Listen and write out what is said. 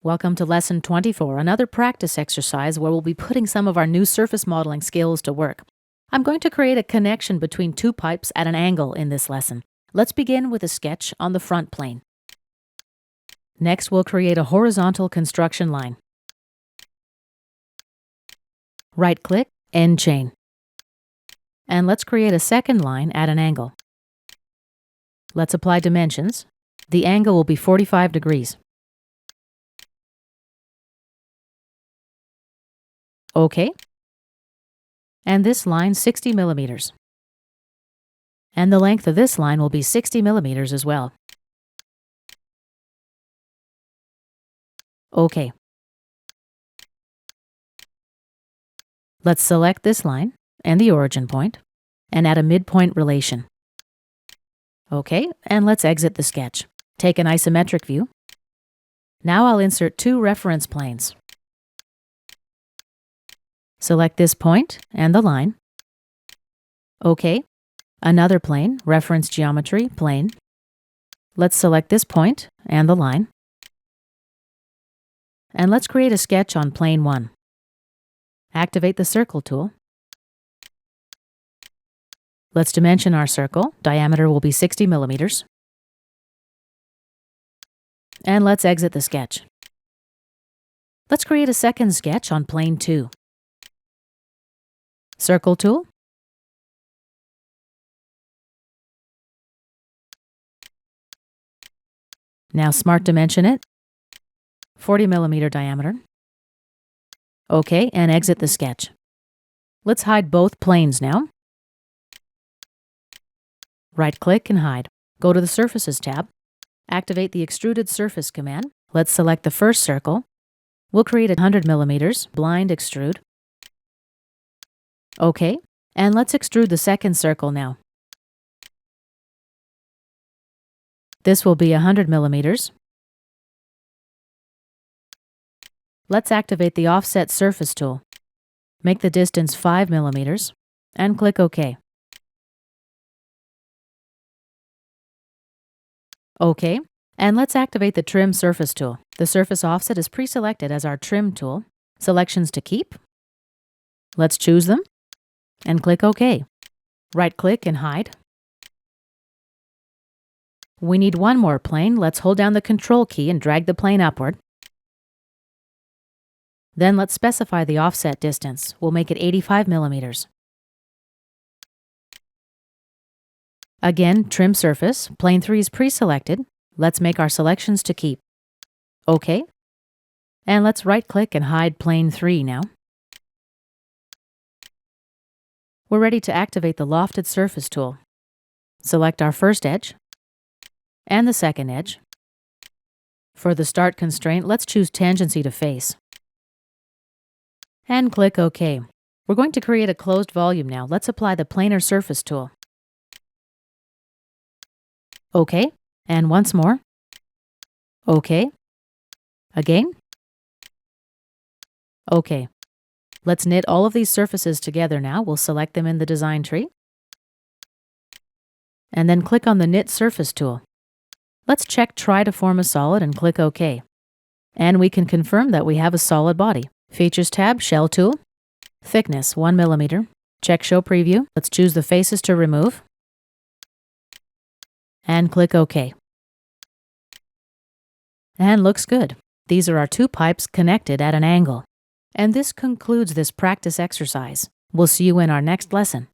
Welcome to Lesson 24, another practice exercise where we'll be putting some of our new surface modeling skills to work. I'm going to create a connection between two pipes at an angle in this lesson. Let's begin with a sketch on the front plane. Next, we'll create a horizontal construction line. Right-click, End Chain. And let's create a second line at an angle. Let's apply dimensions. The angle will be 45 degrees. OK. And this line 60 millimeters. And the length of this line will be 60 millimeters as well. OK. Let's select this line and the origin point and add a midpoint relation. OK, and let's exit the sketch. Take an isometric view. Now I'll insert two reference planes. Select this point and the line. OK. Another plane, reference geometry, plane. Let's select this point and the line. And let's create a sketch on plane 1. Activate the circle tool. Let's dimension our circle. Diameter will be 60 millimeters. And let's exit the sketch. Let's create a second sketch on plane 2. Circle tool. Now smart dimension it. 40 millimeter diameter. OK, and exit the sketch. Let's hide both planes now. Right-click and hide. Go to the Surfaces tab. Activate the Extruded Surface command. Let's select the first circle. We'll create 100 millimeters, blind extrude. OK, and let's extrude the second circle now. This will be 100 millimeters. Let's activate the Offset Surface tool. Make the distance 5 millimeters and click OK. OK, and let's activate the Trim Surface tool. The surface offset is pre-selected as our Trim tool. Selections to keep. Let's choose them and click OK. Right-click and hide. We need one more plane. Let's hold down the Control key and drag the plane upward. Then let's specify the offset distance. We'll make it 85 millimeters. Again, Trim Surface. Plane 3 is pre-selected. Let's make our selections to keep. OK. And let's right-click and hide plane 3 now. We're ready to activate the Lofted Surface tool. Select our first edge and the second edge. For the Start constraint, let's choose Tangency to Face. And click OK. We're going to create a closed volume now. Let's apply the Planar Surface tool. OK. And once more. OK. Again. OK. Let's knit all of these surfaces together now. We'll select them in the design tree. And then click on the Knit Surface tool. Let's check Try to form a solid and click OK. And we can confirm that we have a solid body. Features tab, Shell tool. Thickness, 1 millimeter. Check Show Preview. Let's choose the faces to remove. And click OK. And looks good. These are our two pipes connected at an angle. And this concludes this practice exercise. We'll see you in our next lesson.